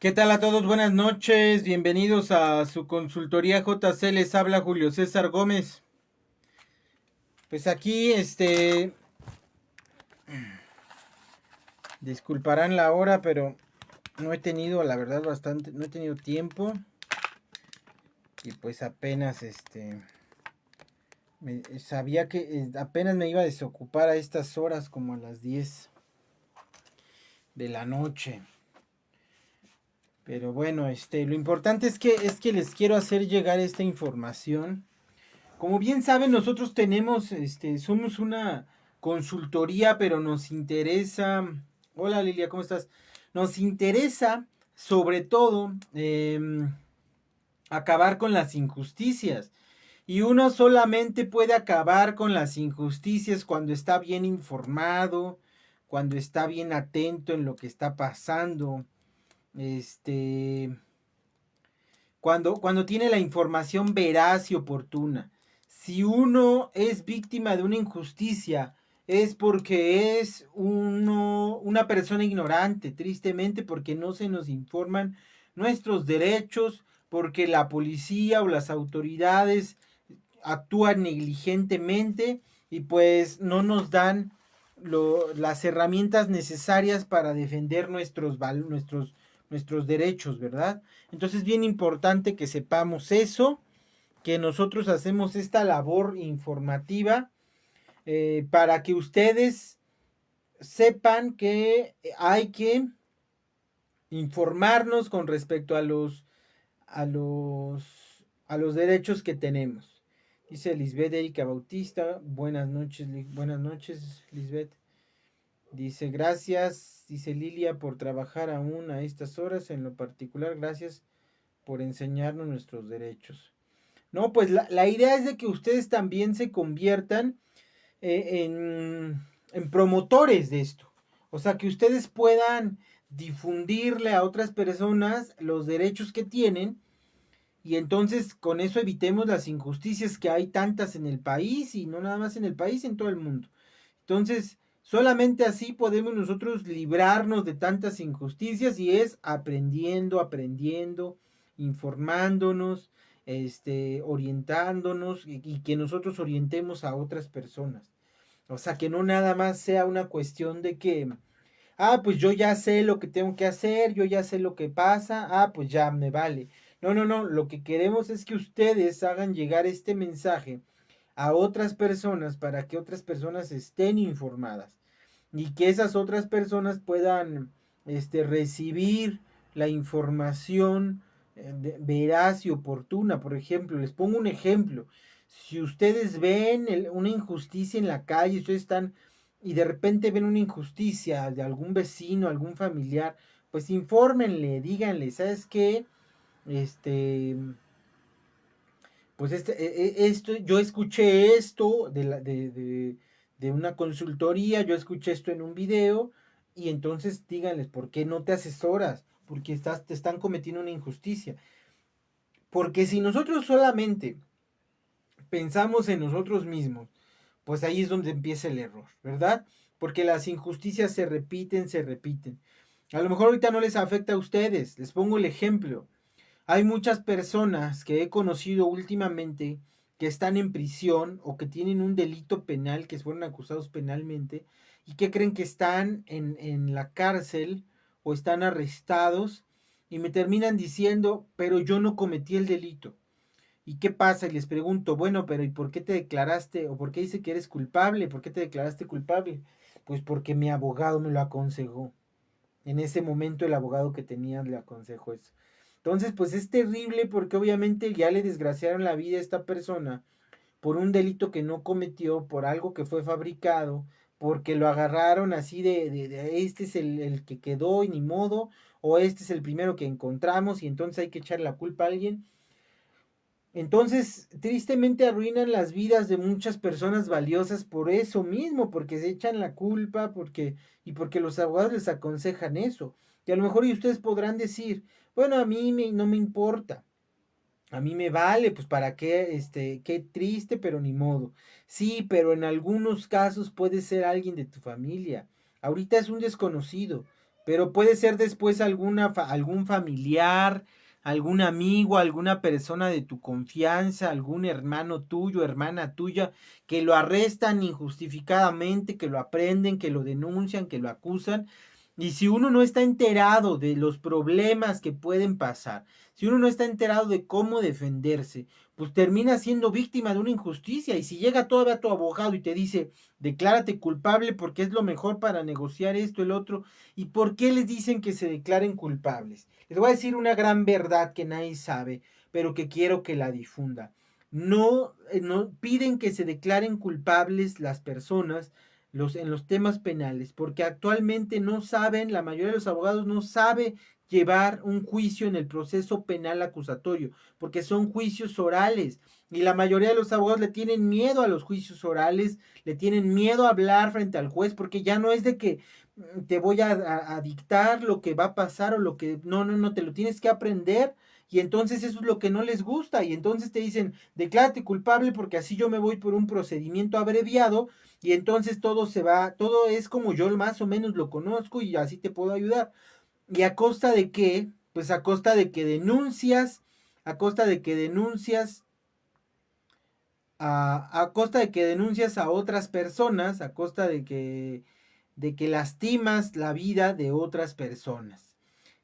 ¿Qué tal a todos? Buenas noches, bienvenidos a su consultoría JC, les habla Julio César Gómez. Pues aquí, disculparán la hora, pero no he tenido, la verdad, no he tenido tiempo. Y pues apenas, sabía que apenas me iba a desocupar a estas horas, como a las 10 de la noche. Pero bueno, lo importante es que les quiero hacer llegar esta información. Como bien saben, nosotros somos una consultoría, pero nos interesa. Hola Lilia, ¿cómo estás? Nos interesa, sobre todo, acabar con las injusticias. Y uno solamente puede acabar con las injusticias cuando está bien informado, cuando está bien atento en lo que está pasando. Este, cuando tiene la información veraz y oportuna. Si uno es víctima de una injusticia, es porque es una persona ignorante, tristemente, porque no se nos informan nuestros derechos, porque la policía o las autoridades actúan negligentemente y pues no nos dan las herramientas necesarias para defender nuestros derechos, ¿verdad? Entonces es bien importante que sepamos eso, que nosotros hacemos esta labor informativa para que ustedes sepan que hay que informarnos con respecto a los derechos que tenemos. Dice Lisbeth Erika Bautista, buenas noches Lisbeth. Dice, gracias, dice Lilia, por trabajar aún a estas horas, en lo particular, gracias por enseñarnos nuestros derechos. No, pues la idea es de que ustedes también se conviertan en promotores de esto. O sea, que ustedes puedan difundirle a otras personas los derechos que tienen y entonces con eso evitemos las injusticias que hay tantas en el país y no nada más en el país, en todo el mundo. Entonces, solamente así podemos nosotros librarnos de tantas injusticias y es aprendiendo, informándonos, orientándonos y que nosotros orientemos a otras personas. O sea, que no nada más sea una cuestión de que, pues yo ya sé lo que tengo que hacer, yo ya sé lo que pasa, pues ya me vale. No, no, no, lo que queremos es que ustedes hagan llegar este mensaje a otras personas para que otras personas estén informadas y que esas otras personas puedan recibir la información veraz y oportuna. Por ejemplo, les pongo un ejemplo. Si ustedes ven una injusticia en la calle, ustedes están y de repente ven una injusticia de algún vecino, algún familiar, pues infórmenle, díganle, ¿sabes qué? Este, pues yo escuché esto de una consultoría, yo escuché esto en un video, y entonces díganles, ¿por qué no te asesoras? Porque te están cometiendo una injusticia. Porque si nosotros solamente pensamos en nosotros mismos, pues ahí es donde empieza el error, ¿verdad? Porque las injusticias se repiten, se repiten. A lo mejor ahorita no les afecta a ustedes, les pongo el ejemplo. Hay muchas personas que he conocido últimamente que están en prisión o que tienen un delito penal, que fueron acusados penalmente y que creen que están en la cárcel o están arrestados y me terminan diciendo, pero yo no cometí el delito. ¿Y qué pasa? Y les pregunto, bueno, pero ¿y por qué te declaraste o por qué dice que eres culpable? ¿Por qué te declaraste culpable? Pues porque mi abogado me lo aconsejó. En ese momento el abogado que tenía le aconsejó eso. Entonces, pues es terrible porque obviamente ya le desgraciaron la vida a esta persona por un delito que no cometió, por algo que fue fabricado, porque lo agarraron así de este es el que quedó y ni modo, o este es el primero que encontramos y entonces hay que echar la culpa a alguien. Entonces, tristemente arruinan las vidas de muchas personas valiosas por eso mismo, porque se echan la culpa, porque los abogados les aconsejan eso. Y a lo mejor y ustedes podrán decir, bueno, no me importa, a mí me vale, pues para qué, qué triste, pero ni modo. Sí, pero en algunos casos puede ser alguien de tu familia. Ahorita es un desconocido, pero puede ser después algún familiar, algún amigo, alguna persona de tu confianza, algún hermano tuyo, hermana tuya, que lo arrestan injustificadamente, que lo aprenden, que lo denuncian, que lo acusan. Y si uno no está enterado de los problemas que pueden pasar, si uno no está enterado de cómo defenderse, pues termina siendo víctima de una injusticia. Y si llega todavía tu abogado y te dice, declárate culpable porque es lo mejor para negociar esto, el otro, ¿y por qué les dicen que se declaren culpables? Les voy a decir una gran verdad que nadie sabe, pero que quiero que la difunda. No piden que se declaren culpables las personas en los temas penales, porque actualmente no saben, la mayoría de los abogados no sabe llevar un juicio en el proceso penal acusatorio, porque son juicios orales y la mayoría de los abogados le tienen miedo a los juicios orales, le tienen miedo a hablar frente al juez, porque ya no es de que te voy a dictar lo que va a pasar o lo que no, te lo tienes que aprender. Y entonces eso es lo que no les gusta. Y entonces te dicen, declárate culpable porque así yo me voy por un procedimiento abreviado y entonces todo se va, todo es como yo más o menos lo conozco y así te puedo ayudar. ¿Y a costa de qué? Pues a costa de que denuncias, a costa de que denuncias, a costa de que denuncias a otras personas, a costa de que lastimas la vida de otras personas.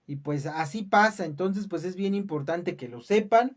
Y pues así pasa, entonces pues es bien importante que lo sepan.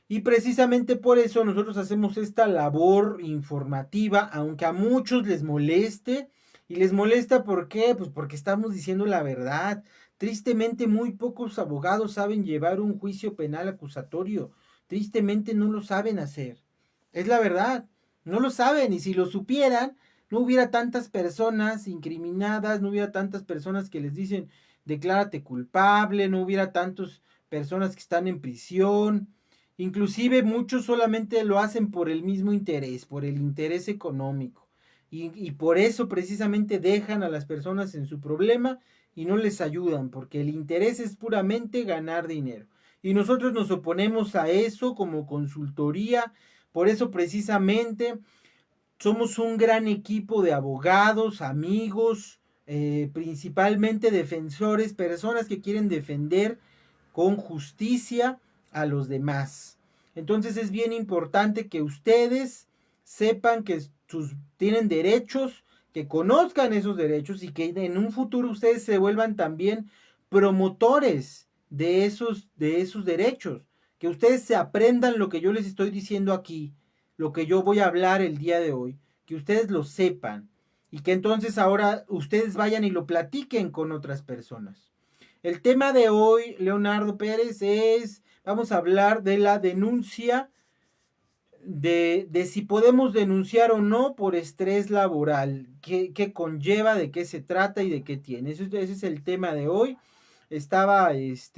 Y precisamente por eso nosotros hacemos esta labor informativa, aunque a muchos les moleste. Y les molesta ¿por qué? Pues porque estamos diciendo la verdad. Tristemente muy pocos abogados saben llevar un juicio penal acusatorio. Tristemente no lo saben hacer. Es la verdad. No lo saben y si lo supieran, no hubiera tantas personas incriminadas, no hubiera tantas personas que les dicen declárate culpable, no hubiera tantas personas que están en prisión. Inclusive muchos solamente lo hacen por el mismo interés, por el interés económico. Y por eso precisamente dejan a las personas en su problema y no les ayudan, porque el interés es puramente ganar dinero. Y nosotros nos oponemos a eso como consultoría, por eso precisamente somos un gran equipo de abogados, amigos, principalmente defensores, personas que quieren defender con justicia a los demás. Entonces es bien importante que ustedes sepan que tienen derechos, que conozcan esos derechos y que en un futuro ustedes se vuelvan también promotores de esos derechos. Que ustedes se aprendan lo que yo les estoy diciendo aquí, lo que yo voy a hablar el día de hoy, que ustedes lo sepan y que entonces ahora ustedes vayan y lo platiquen con otras personas. El tema de hoy, Leonardo Pérez, vamos a hablar de la denuncia, de si podemos denunciar o no por estrés laboral, qué conlleva, de qué se trata y de qué tiene. Ese es el tema de hoy. Estaba, les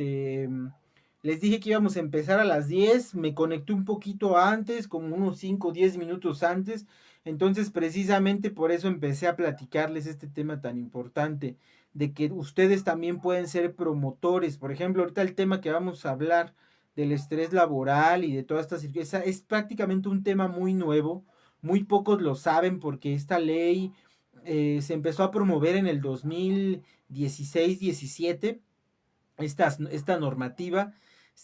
dije que íbamos a empezar a las 10, me conecté un poquito antes, como unos 5 o 10 minutos antes, entonces precisamente por eso empecé a platicarles este tema tan importante, de que ustedes también pueden ser promotores. Por ejemplo, ahorita el tema que vamos a hablar del estrés laboral y de todas estas circunstancias es prácticamente un tema muy nuevo, muy pocos lo saben porque esta ley se empezó a promover en el 2016-17, esta normativa.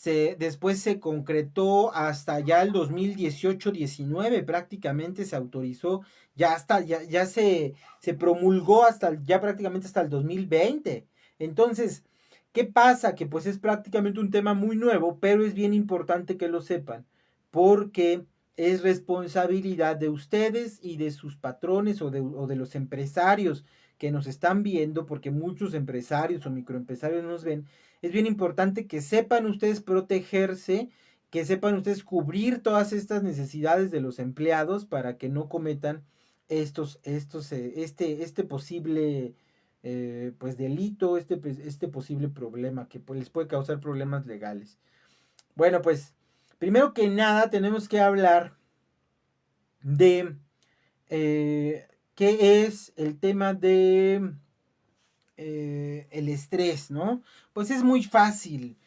Después se concretó hasta ya el 2018-19, prácticamente se autorizó, ya se promulgó ya prácticamente hasta el 2020. Entonces, ¿qué pasa? Que pues es prácticamente un tema muy nuevo, pero es bien importante que lo sepan, porque es responsabilidad de ustedes y de sus patrones o de los empresarios que nos están viendo, porque muchos empresarios o microempresarios nos ven. Es bien importante que sepan ustedes protegerse, que sepan ustedes cubrir todas estas necesidades de los empleados para que no cometan este posible pues delito, este posible problema que pues, les puede causar problemas legales. Bueno, pues primero que nada tenemos que hablar de qué es el tema de el estrés, ¿no? Pues es muy fácil.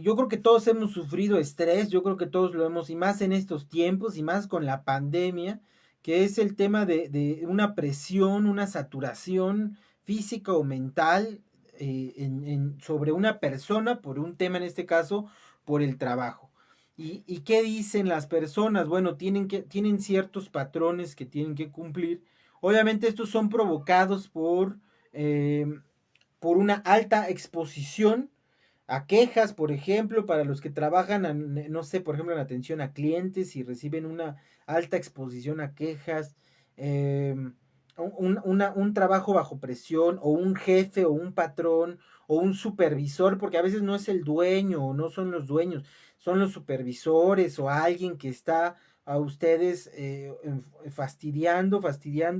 Yo creo que todos hemos sufrido estrés, yo creo que todos lo hemos, y más en estos tiempos, y más con la pandemia, que es el tema de una presión, una saturación física o mental sobre una persona por un tema, en este caso, por el trabajo. ¿Y qué dicen las personas? Bueno, tienen ciertos patrones que tienen que cumplir. Obviamente estos son provocados eh, por una alta exposición a quejas, por ejemplo, para los que trabajan, no sé, por ejemplo, en atención a clientes y reciben una alta exposición a quejas, eh, un trabajo bajo presión, o un jefe, o un patrón, o un supervisor, porque a veces no es el dueño, o no son los dueños, son los supervisores, o alguien que está a ustedes fastidiando,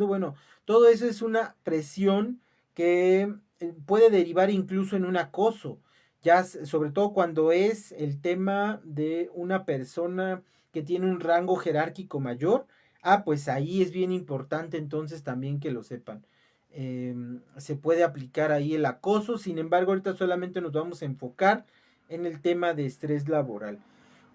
bueno, todo eso es una presión que puede derivar incluso en un acoso, ya sobre todo cuando es el tema de una persona que tiene un rango jerárquico mayor. Pues ahí es bien importante entonces también que lo sepan. Se puede aplicar ahí el acoso, sin embargo ahorita solamente nos vamos a enfocar en el tema de estrés laboral.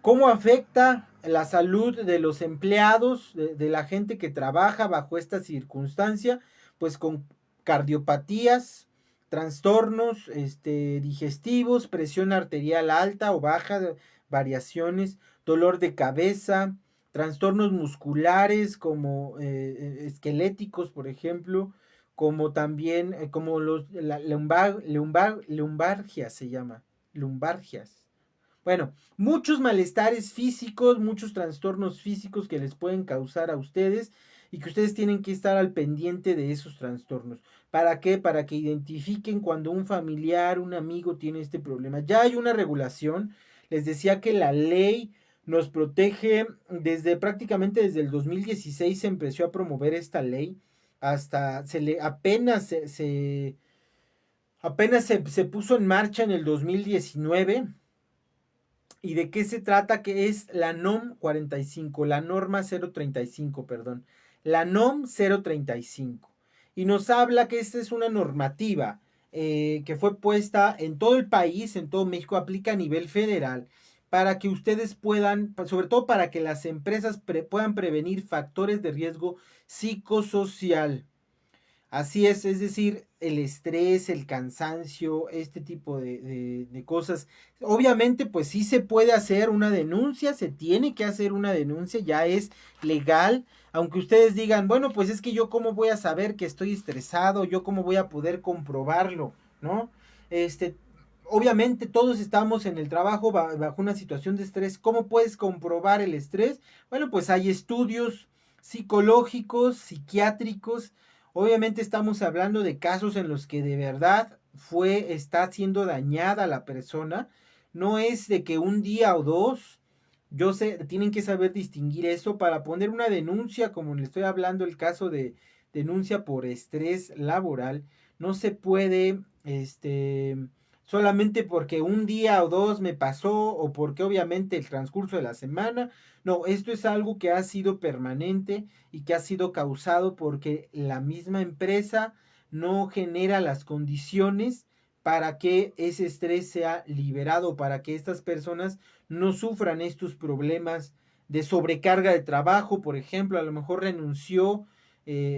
¿Cómo afecta la salud de los empleados, de la gente que trabaja bajo esta circunstancia? Pues con cardiopatías, trastornos digestivos, presión arterial alta o baja, variaciones, dolor de cabeza, trastornos musculares como esqueléticos, por ejemplo, como también como la lumbargia se llama, lumbargias. Bueno, muchos malestares físicos, muchos trastornos físicos que les pueden causar a ustedes y que ustedes tienen que estar al pendiente de esos trastornos. ¿Para qué? Para que identifiquen cuando un familiar, un amigo tiene este problema. Ya hay una regulación. Les decía que la ley nos protege prácticamente desde el 2016 se empezó a promover esta ley. Hasta apenas se puso en marcha en el 2019. ¿Y de qué se trata? Que es la NOM 45, la norma 035, perdón. La NOM 035. Y nos habla que esta es una normativa que fue puesta en todo el país, en todo México, aplica a nivel federal, para que ustedes puedan, sobre todo para que las empresas puedan prevenir factores de riesgo psicosocial. Así es decir, el estrés, el cansancio, este tipo de cosas. Obviamente, pues sí se puede hacer una denuncia, se tiene que hacer una denuncia, ya es legal, aunque ustedes digan, bueno, pues es que yo cómo voy a saber que estoy estresado, yo cómo voy a poder comprobarlo, ¿no? Este, obviamente todos estamos en el trabajo bajo una situación de estrés. ¿Cómo puedes comprobar el estrés? Bueno, pues hay estudios psicológicos, psiquiátricos. Obviamente estamos hablando de casos en los que de verdad está siendo dañada la persona. No es de que un día o dos, tienen que saber distinguir eso para poner una denuncia, como le estoy hablando, el caso de denuncia por estrés laboral. No se puede, solamente porque un día o dos me pasó, o porque obviamente el transcurso de la semana. No, esto es algo que ha sido permanente y que ha sido causado porque la misma empresa no genera las condiciones para que ese estrés sea liberado, para que estas personas no sufran estos problemas de sobrecarga de trabajo. Por ejemplo, a lo mejor renunció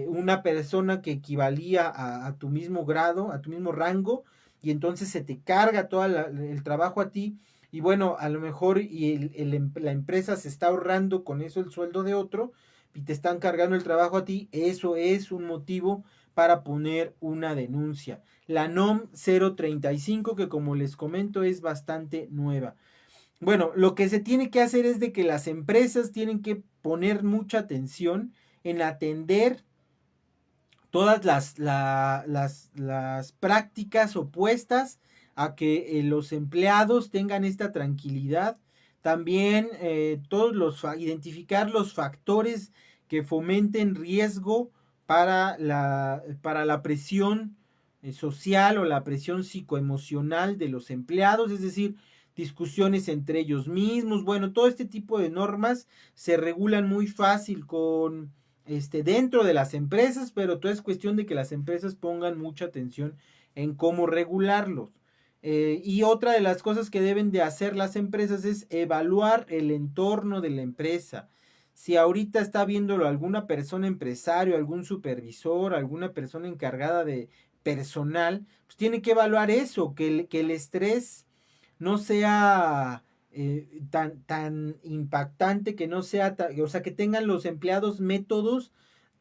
una persona que equivalía a tu mismo grado, a tu mismo rango, y entonces se te carga todo el trabajo a ti. Y bueno, a lo mejor la empresa se está ahorrando con eso el sueldo de otro y te están cargando el trabajo a ti. Eso es un motivo para poner una denuncia. La NOM 035, que como les comento es bastante nueva. Bueno, lo que se tiene que hacer es de que las empresas tienen que poner mucha atención en atender todas las prácticas opuestas a que los empleados tengan esta tranquilidad. También identificar los factores que fomenten riesgo para la presión social o la presión psicoemocional de los empleados, es decir, discusiones entre ellos mismos. Bueno, todo este tipo de normas se regulan muy fácil dentro de las empresas, pero todo es cuestión de que las empresas pongan mucha atención en cómo regularlos. Y otra de las cosas que deben de hacer las empresas es evaluar el entorno de la empresa. Si ahorita está viéndolo alguna persona empresario, algún supervisor, alguna persona encargada de personal, pues tiene que evaluar eso, que el estrés no sea tan impactante, que no sea, o sea, que tengan los empleados métodos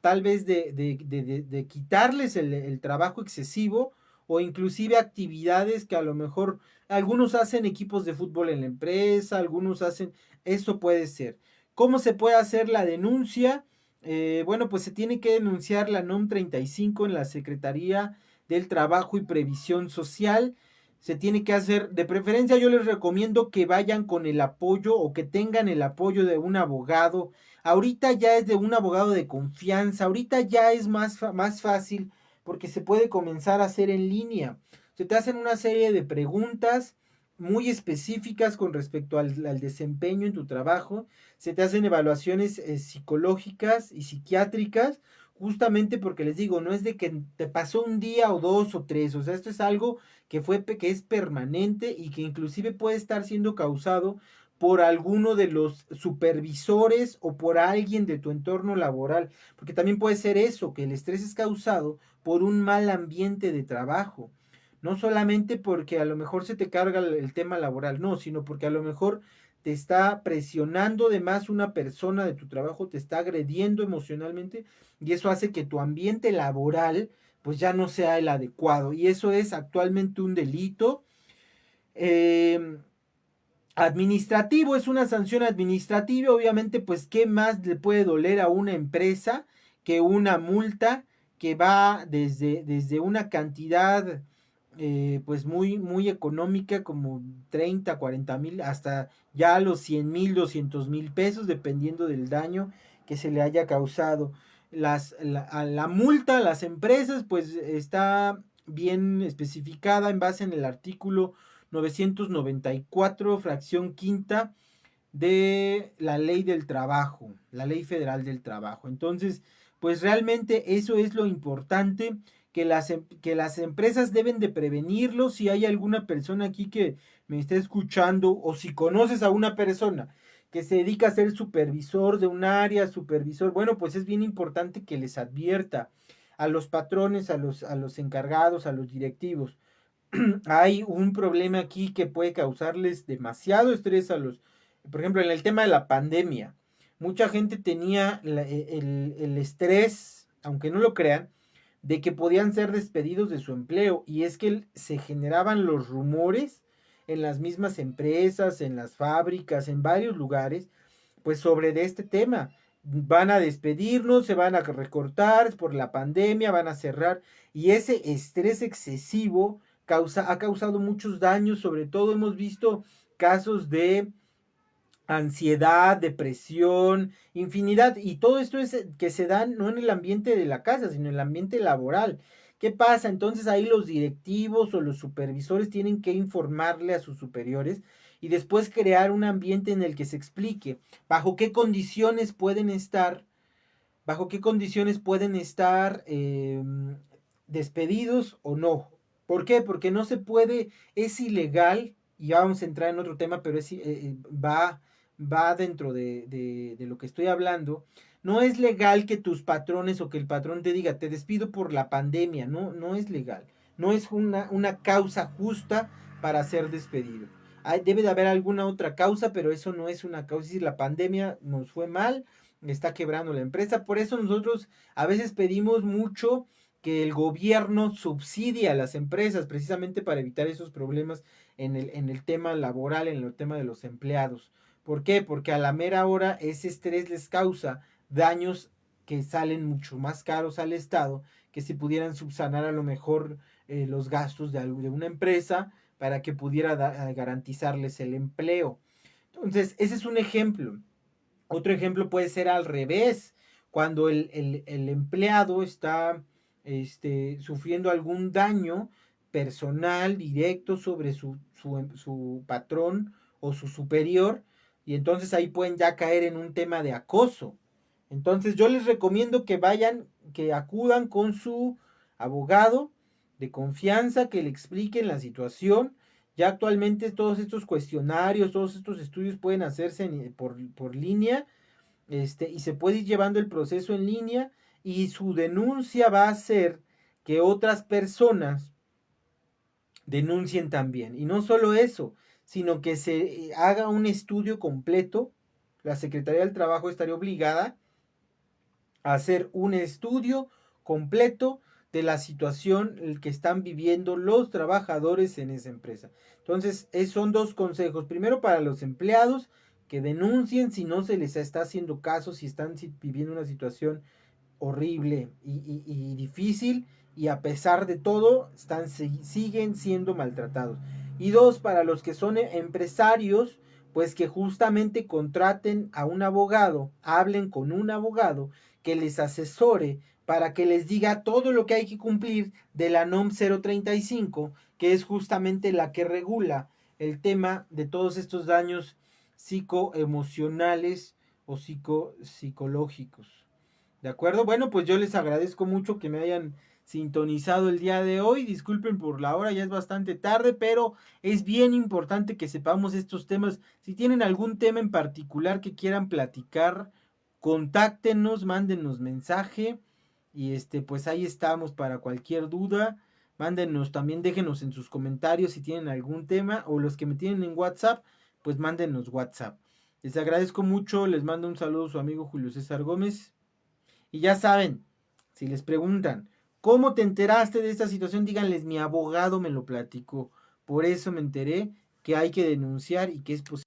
tal vez de quitarles el trabajo excesivo o inclusive actividades que a lo mejor algunos hacen equipos de fútbol en la empresa, algunos hacen, eso puede ser. ¿Cómo se puede hacer la denuncia? Bueno, pues se tiene que denunciar la NOM 35 en la Secretaría del Trabajo y Previsión Social. Se tiene que hacer, de preferencia yo les recomiendo que vayan con el apoyo o que tengan el apoyo de un abogado. Ahorita ya es de un abogado de confianza, ahorita ya es más fácil porque se puede comenzar a hacer en línea. Se te hacen una serie de preguntas muy específicas con respecto al desempeño en tu trabajo. Se te hacen evaluaciones psicológicas y psiquiátricas, justamente porque les digo, no es de que te pasó un día o dos o tres, o sea, esto es algo que es permanente y que inclusive puede estar siendo causado por alguno de los supervisores o por alguien de tu entorno laboral, porque también puede ser eso, que el estrés es causado por un mal ambiente de trabajo. No solamente porque a lo mejor se te carga el tema laboral, no, sino porque a lo mejor te está presionando de más una persona de tu trabajo, te está agrediendo emocionalmente y eso hace que tu ambiente laboral pues ya no sea el adecuado y eso es actualmente un delito. Administrativo, es una sanción administrativa, obviamente pues qué más le puede doler a una empresa que una multa que va desde una cantidad pues muy económica como 30, 40 mil hasta ya los 100,000, 200,000 pesos dependiendo del daño que se le haya causado. La multa a las empresas pues está bien especificada en base en el artículo 994, fracción quinta de la ley del trabajo, la ley federal del trabajo. Entonces, pues realmente eso es lo importante, que las empresas deben de prevenirlo. Si hay alguna persona aquí que me está escuchando o si conoces a una persona que se dedica a ser supervisor de un área, supervisor, bueno, pues es bien importante que les advierta a los patrones, a los encargados, a los directivos. Hay un problema aquí que puede causarles demasiado estrés a los, por ejemplo, en el tema de la pandemia, mucha gente tenía el estrés, aunque no lo crean, de que podían ser despedidos de su empleo y es que se generaban los rumores en las mismas empresas, en las fábricas, en varios lugares, pues sobre de este tema. Van a despedirnos, se van a recortar por la pandemia, van a cerrar y ese estrés excesivo ha causado muchos daños, sobre todo hemos visto casos de ansiedad, depresión, infinidad, y todo esto es que se dan no en el ambiente de la casa, sino en el ambiente laboral. ¿Qué pasa? Entonces ahí los directivos o los supervisores tienen que informarle a sus superiores y después crear un ambiente en el que se explique bajo qué condiciones pueden estar, bajo qué condiciones pueden estar despedidos o no. ¿Por qué? Porque no se puede, es ilegal, y ya vamos a entrar en otro tema, pero va dentro de lo que estoy hablando. No es legal que tus patrones o que el patrón te diga, te despido por la pandemia, no, no es legal. No es una causa justa para ser despedido. Debe de haber alguna otra causa, pero eso no es una causa. Si la pandemia nos fue mal, está quebrando la empresa. Por eso nosotros a veces pedimos mucho que el gobierno subsidie a las empresas precisamente para evitar esos problemas en el tema laboral, en el tema de los empleados. ¿Por qué? Porque a la mera hora ese estrés les causa daños que salen mucho más caros al Estado, que si pudieran subsanar a lo mejor los gastos de una empresa para que pudiera garantizarles el empleo. Entonces, ese es un ejemplo. Otro ejemplo puede ser al revés, cuando el empleado está sufriendo algún daño personal directo sobre su patrón o su superior, y entonces ahí pueden ya caer en un tema de acoso. Entonces yo les recomiendo que vayan, que acudan con su abogado de confianza, que le expliquen la situación. Ya actualmente todos estos cuestionarios, todos estos estudios pueden hacerse por línea, y se puede ir llevando el proceso en línea y su denuncia va a ser que otras personas denuncien también. Y no solo eso, sino que se haga un estudio completo. La Secretaría del Trabajo estaría obligada a hacer un estudio completo de la situación que están viviendo los trabajadores en esa empresa. Entonces, son dos consejos. Primero, para los empleados, que denuncien si no se les está haciendo caso, si están viviendo una situación horrible y difícil, y a pesar de todo siguen siendo maltratados. Y dos, para los que son empresarios, pues que justamente contraten a un abogado, hablen con un abogado que les asesore para que les diga todo lo que hay que cumplir de la NOM 035, que es justamente la que regula el tema de todos estos daños psicoemocionales o psicológicos. ¿De acuerdo? Bueno, pues yo les agradezco mucho que me hayan sintonizado el día de hoy. Disculpen por la hora, ya es bastante tarde, pero es bien importante que sepamos estos temas. Si tienen algún tema en particular que quieran platicar, contáctenos, mándenos mensaje y pues ahí estamos para cualquier duda. Mándenos también, déjenos en sus comentarios si tienen algún tema, o los que me tienen en WhatsApp, pues mándenos WhatsApp. Les agradezco mucho, les mando un saludo a su amigo Julio César Gómez. Y ya saben, si les preguntan, ¿cómo te enteraste de esta situación? Díganles, mi abogado me lo platicó. Por eso me enteré que hay que denunciar y que es posible.